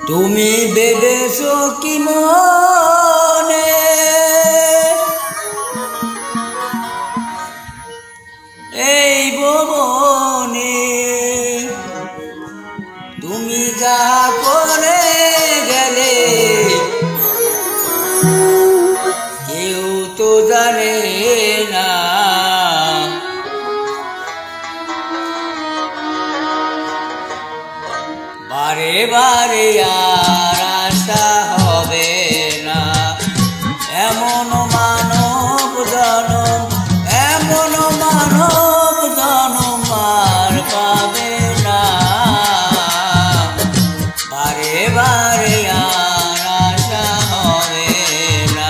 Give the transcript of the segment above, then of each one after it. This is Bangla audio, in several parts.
তুমি ভেবেছো কি মনে এই ভুবনে তুমি যা করে গেলে কেউ তো জানে না। বারে বারে আর আশা হবে না, এমন মানব জনম, এমন মানব জনম আর পাবে না। বারে বারে আর আশা হবে না।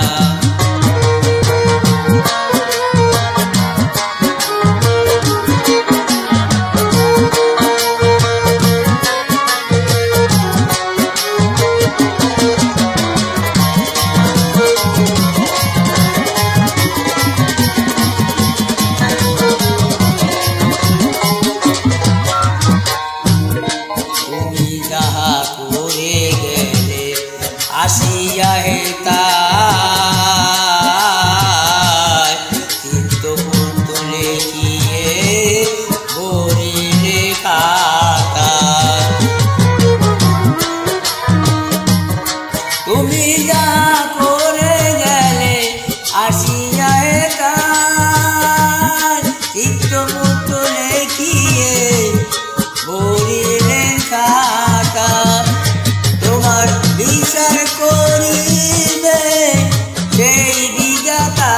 আসিয়া হেতায় চিত্তপুত লিখিয়ে বলিলে খাতায়। তুমি যা করে গেলে আসিয়া হেতায় চিত্তপুত লিখিয়ে বলিলে খাতায়। তোমার বিচার করিবে সেই বিধাতা,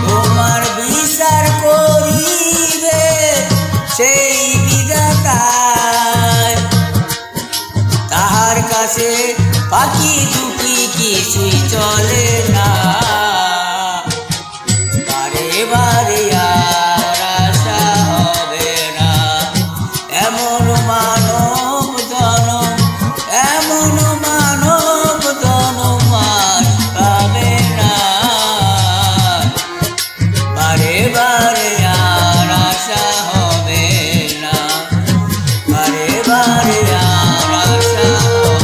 তোমার বিচার করিবে সেই বিধাতা। তাহার কাছে পাখি দুটি কিছুই চলে না। বারে আর আশা হবে না, এমন মানব জনম, এমন মানব জনম আর পাবে না। বারে বারে আর আশা হবে না, বারে বারে আর আশা হবে।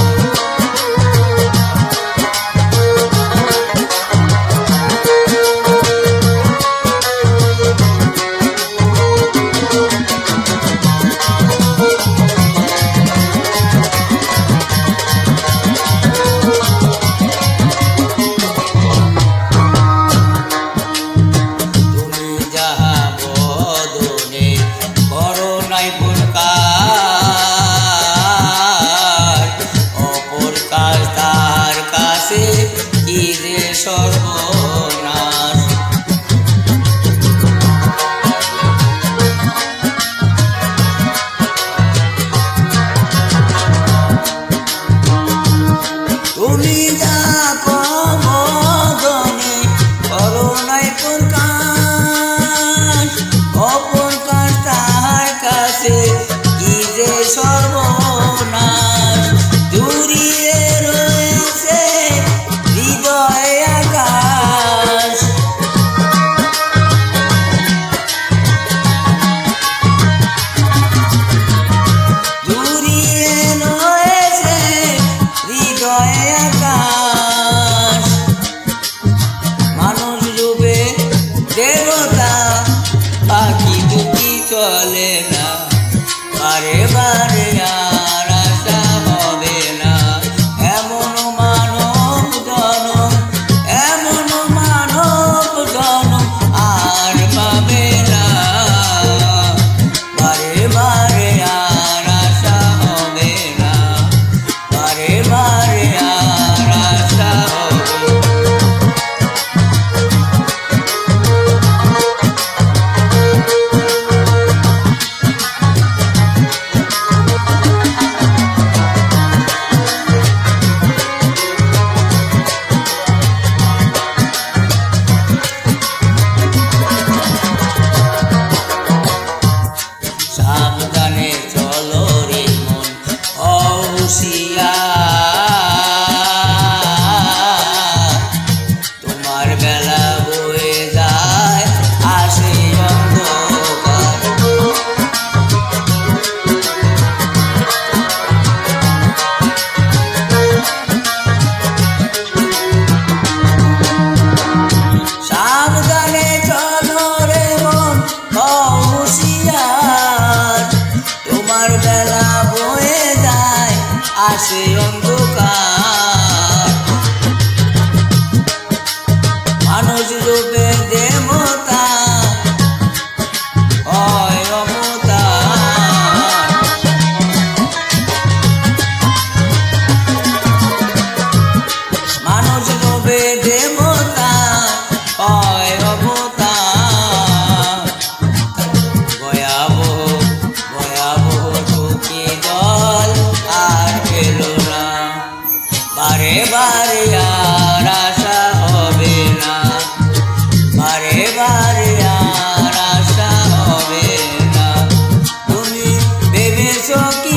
বেলা বয়ে যায় আসে অন্ধকার মানুষ রূপে দেবতা হয় অবতার মানুষ রূপে দেবতা হয় অবতার ভয়াবহ ভয়াবহ দুঃখী জল আর পেলো না বারে বারে আর আশা হবে না বারে বারে আর আশা হবে না তুমি ভেবেছো কি